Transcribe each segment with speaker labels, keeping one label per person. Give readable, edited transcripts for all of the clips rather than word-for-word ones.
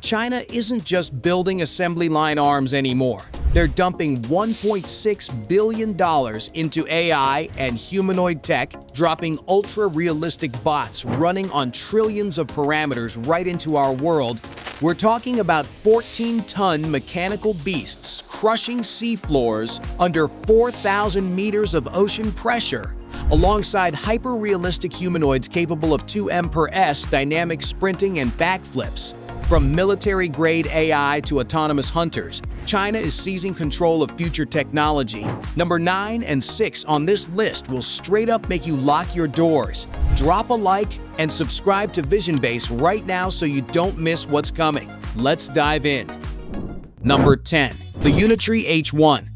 Speaker 1: China isn't just building assembly line arms anymore. They're dumping $1.6 billion into AI and humanoid tech, dropping ultra-realistic bots running on trillions of parameters right into our world. We're talking about 14-ton mechanical beasts crushing seafloors under 4,000 meters of ocean pressure, alongside hyper-realistic humanoids capable of 2 mph dynamic sprinting and backflips. From military-grade AI to autonomous hunters, China is seizing control of future technology. Number 9 and 6 on this list will straight up make you lock your doors. Drop a like and subscribe to Vision Base right now so you don't miss what's coming. Let's dive in. Number 10. The Unitree H1.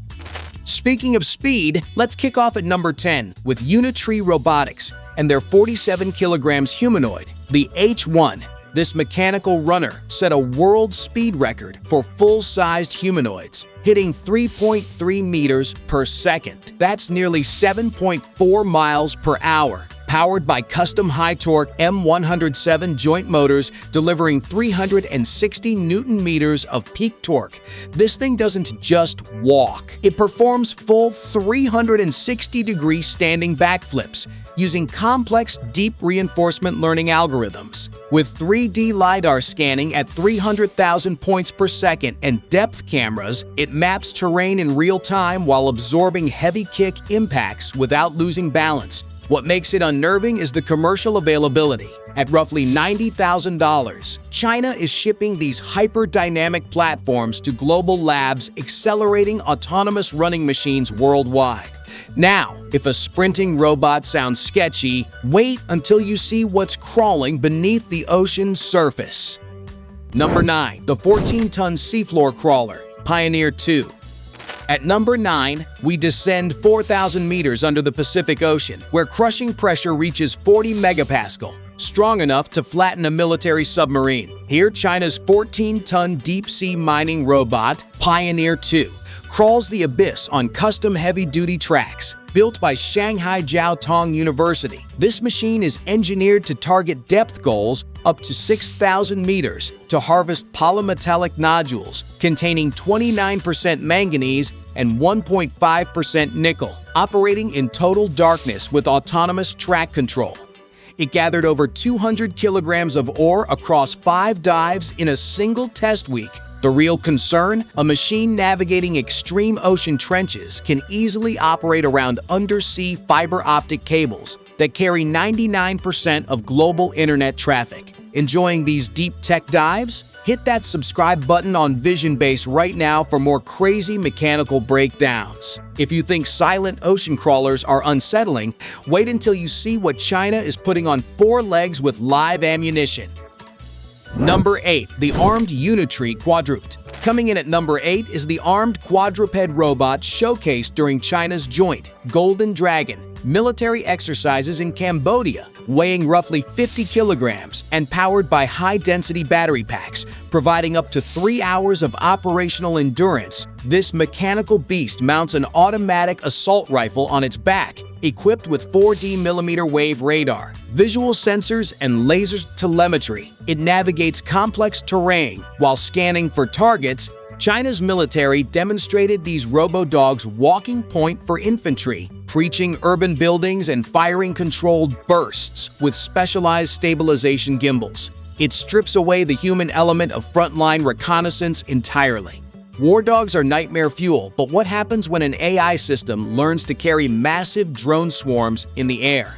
Speaker 1: Speaking of speed, let's kick off at number 10 with Unitree Robotics and their 47 kilograms humanoid, the H1. This mechanical runner set a world speed record for full-sized humanoids, hitting 3.3 meters per second. That's nearly 7.4 miles per hour. Powered by custom high-torque M107 joint motors delivering 360 Newton-meters of peak torque. This thing doesn't just walk. It performs full 360-degree standing backflips using complex deep reinforcement learning algorithms. With 3D LiDAR scanning at 300,000 points per second and depth cameras, it maps terrain in real time while absorbing heavy kick impacts without losing balance. What makes it unnerving is the commercial availability. At roughly $90,000, China is shipping these hyper-dynamic platforms to global labs, accelerating autonomous running machines worldwide. Now, if a sprinting robot sounds sketchy, wait until you see what's crawling beneath the ocean's surface. Number 9. The 14-ton seafloor crawler, Pioneer 2. At number 9, we descend 4,000 meters under the Pacific Ocean, where crushing pressure reaches 40 megapascal, strong enough to flatten a military submarine. Here, China's 14-ton deep-sea mining robot, Pioneer 2, crawls the abyss on custom heavy-duty tracks. Built by Shanghai Jiao Tong University, this machine is engineered to target depth goals up to 6,000 meters to harvest polymetallic nodules containing 29% manganese and 1.5% nickel, operating in total darkness with autonomous track control. It gathered over 200 kilograms of ore across 5 dives in a single test week. The real concern? A machine navigating extreme ocean trenches can easily operate around undersea fiber optic cables that carry 99% of global internet traffic. Enjoying these deep tech dives? Hit that subscribe button on Vision Base right now for more crazy mechanical breakdowns. If you think silent ocean crawlers are unsettling, wait until you see what China is putting on 4 legs with live ammunition. Number 8. The armed Unitree quadruped. Coming in at number 8 is the armed quadruped robot showcased during China's joint Golden Dragon military exercises in Cambodia, weighing roughly 50 kilograms and powered by high-density battery packs, providing up to 3 hours of operational endurance. This mechanical beast mounts an automatic assault rifle on its back, equipped with 4D millimeter wave radar, visual sensors, and laser telemetry. It navigates complex terrain while scanning for targets. China's military demonstrated these robo-dogs walking point for infantry, breaching urban buildings and firing controlled bursts with specialized stabilization gimbals. It strips away the human element of frontline reconnaissance entirely. War dogs are nightmare fuel, but what happens when an AI system learns to carry massive drone swarms in the air?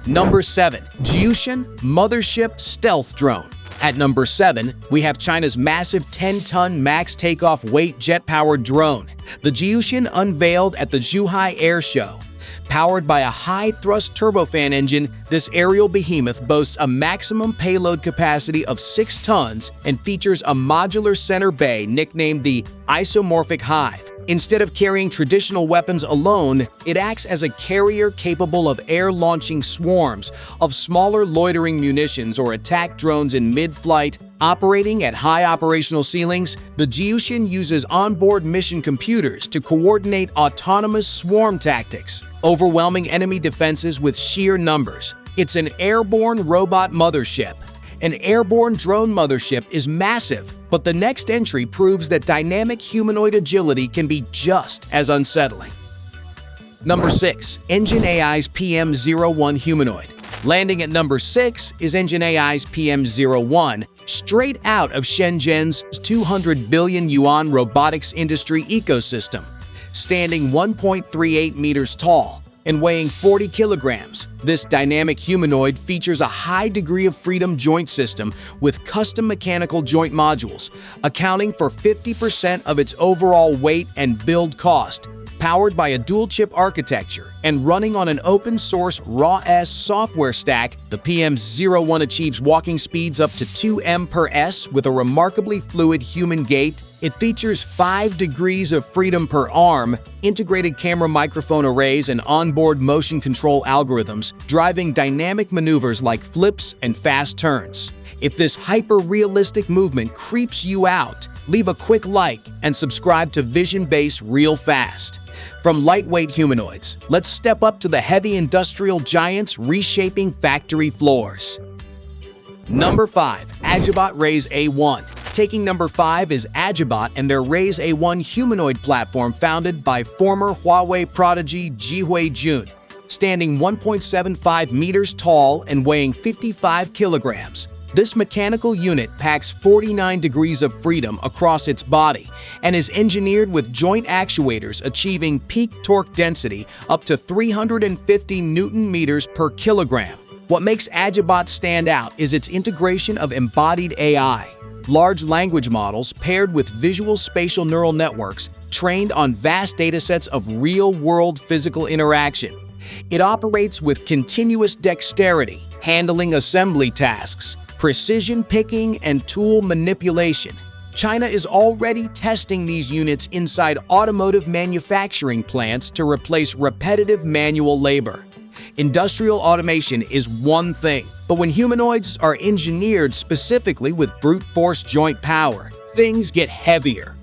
Speaker 1: Number 7. Jiutian Mothership Stealth Drone. At number 7, we have China's massive 10-ton max takeoff weight jet-powered drone, the Jiutian, unveiled at the Zhuhai Air Show. Powered by a high-thrust turbofan engine, this aerial behemoth boasts a maximum payload capacity of 6 tons and features a modular center bay nicknamed the Isomorphic Hive. Instead of carrying traditional weapons alone, it acts as a carrier capable of air-launching swarms of smaller loitering munitions or attack drones in mid-flight. Operating at high operational ceilings, the Jiutian uses onboard mission computers to coordinate autonomous swarm tactics, overwhelming enemy defenses with sheer numbers. It's an airborne robot mothership, An airborne drone mothership is massive, but the next entry proves that dynamic humanoid agility can be just as unsettling. Number 6. Engine AI's PM01 Humanoid. Landing at number 6 is Engine AI's PM01, straight out of Shenzhen's 200 billion yuan robotics industry ecosystem. Standing 1.38 meters tall and weighing 40 kilograms, this dynamic humanoid features a high degree of freedom joint system with custom mechanical joint modules, accounting for 50% of its overall weight and build cost. Powered by a dual-chip architecture and running on an open-source RAW-S software stack, the PM01 achieves walking speeds up to 2 mph with a remarkably fluid human gait. It features 5 degrees of freedom per arm, integrated camera microphone arrays, and onboard motion control algorithms, driving dynamic maneuvers like flips and fast turns. If this hyper-realistic movement creeps you out, leave a quick like and subscribe to Vision Base real fast. From lightweight humanoids, let's step up to the heavy industrial giants reshaping factory floors. Number 5. Agibot Raise A1. Taking number 5 is Agibot and their Raise A1 humanoid platform founded by former Huawei prodigy Jiutian. Standing 1.75 meters tall and weighing 55 kilograms. This mechanical unit packs 49 degrees of freedom across its body and is engineered with joint actuators achieving peak torque density up to 350 Newton-meters per kilogram. What makes Agibot stand out is its integration of embodied AI, large language models paired with visual spatial neural networks trained on vast datasets of real-world physical interaction. It operates with continuous dexterity, handling assembly tasks, precision picking, and tool manipulation. China is already testing these units inside automotive manufacturing plants to replace repetitive manual labor. Industrial automation is one thing, but when humanoids are engineered specifically with brute force joint power, things get heavier.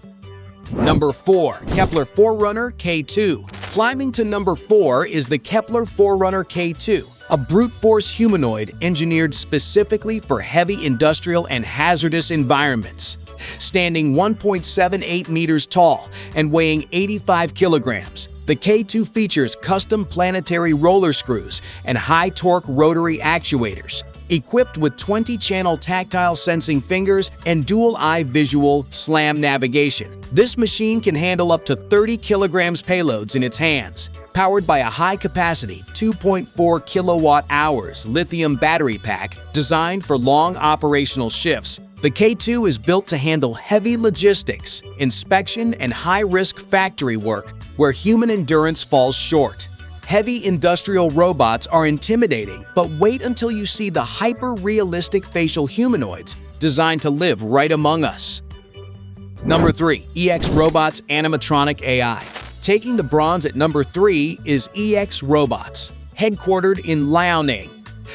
Speaker 1: Number 4. Kepler Forerunner K2. Climbing to number 4 is the Kepler Forerunner K2, a brute force humanoid engineered specifically for heavy industrial and hazardous environments. Standing 1.78 meters tall and weighing 85 kilograms, the K2 features custom planetary roller screws and high-torque rotary actuators. Equipped with 20-channel tactile sensing fingers and dual-eye visual SLAM navigation, this machine can handle up to 30 kilograms payloads in its hands. Powered by a high-capacity 2.4 kilowatt-hours lithium battery pack designed for long operational shifts, the K2 is built to handle heavy logistics, inspection, and high-risk factory work where human endurance falls short. Heavy industrial robots are intimidating, but wait until you see the hyper-realistic facial humanoids designed to live right among us. Number 3. EX Robots Animatronic AI. Taking the bronze at number 3 is EX Robots, headquartered in Liaoning.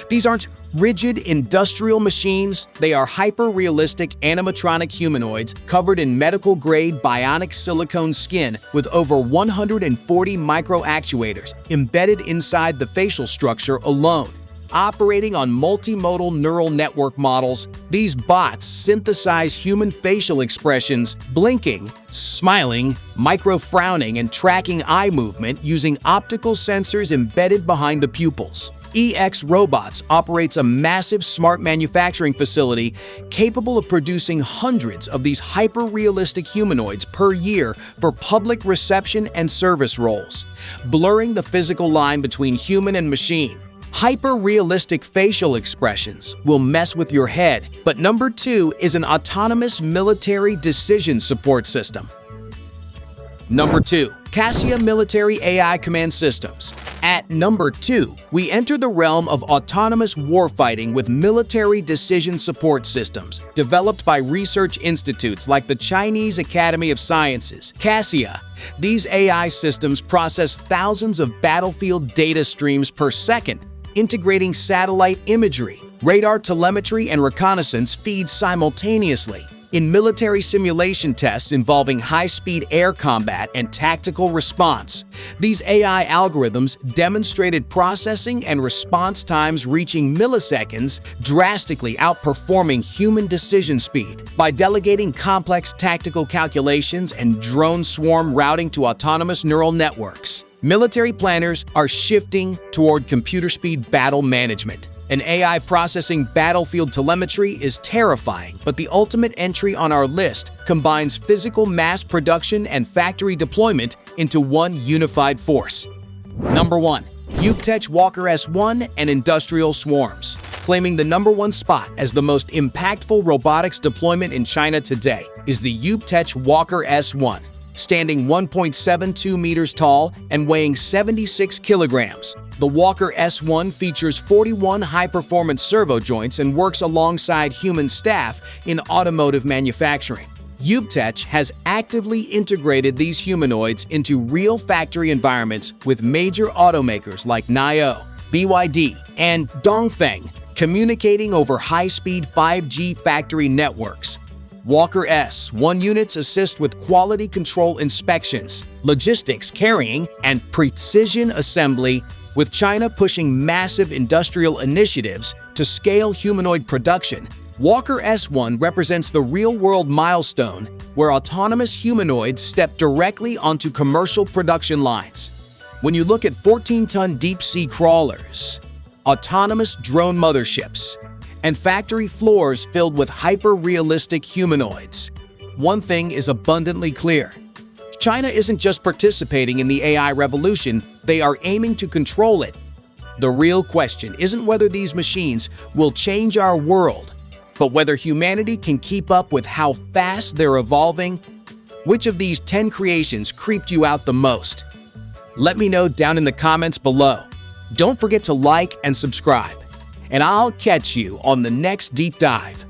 Speaker 1: These aren't rigid industrial machines, they are hyper-realistic animatronic humanoids covered in medical-grade bionic silicone skin with over 140 micro-actuators embedded inside the facial structure alone. Operating on multimodal neural network models, these bots synthesize human facial expressions, blinking, smiling, micro-frowning, and tracking eye movement using optical sensors embedded behind the pupils. EX Robots operates a massive smart manufacturing facility capable of producing hundreds of these hyper-realistic humanoids per year for public reception and service roles, blurring the physical line between human and machine. Hyper-realistic facial expressions will mess with your head, but number 2 is an autonomous military decision support system. Number 2. CASIA Military AI Command Systems. At number 2, we enter the realm of autonomous warfighting with military decision support systems developed by research institutes like the Chinese Academy of Sciences, CASIA. These AI systems process thousands of battlefield data streams per second, integrating satellite imagery, radar telemetry, and reconnaissance feeds simultaneously. In military simulation tests involving high-speed air combat and tactical response, these AI algorithms demonstrated processing and response times reaching milliseconds, drastically outperforming human decision speed. By delegating complex tactical calculations and drone swarm routing to autonomous neural networks, military planners are shifting toward computer-speed battle management. An AI processing battlefield telemetry is terrifying, but the ultimate entry on our list combines physical mass production and factory deployment into one unified force. Number 1. UBTECH Walker S1 and Industrial Swarms. Claiming the #1 spot as the most impactful robotics deployment in China today is the UBTECH Walker S1. Standing 1.72 meters tall and weighing 76 kilograms, the Walker S1 features 41 high-performance servo joints and works alongside human staff in automotive manufacturing. UBTECH has actively integrated these humanoids into real factory environments with major automakers like NIO, BYD, and Dongfeng, communicating over high-speed 5G factory networks. Walker S1 units assist with quality control inspections, logistics carrying, and precision assembly, with China pushing massive industrial initiatives to scale humanoid production. Walker S1 represents the real-world milestone where autonomous humanoids step directly onto commercial production lines. When you look at 14-ton deep-sea crawlers, autonomous drone motherships, and factory floors filled with hyper-realistic humanoids, one thing is abundantly clear. China isn't just participating in the AI revolution, they are aiming to control it. The real question isn't whether these machines will change our world, but whether humanity can keep up with how fast they're evolving. Which of these 10 creations creeped you out the most? Let me know down in the comments below. Don't forget to like and subscribe, and I'll catch you on the next deep dive.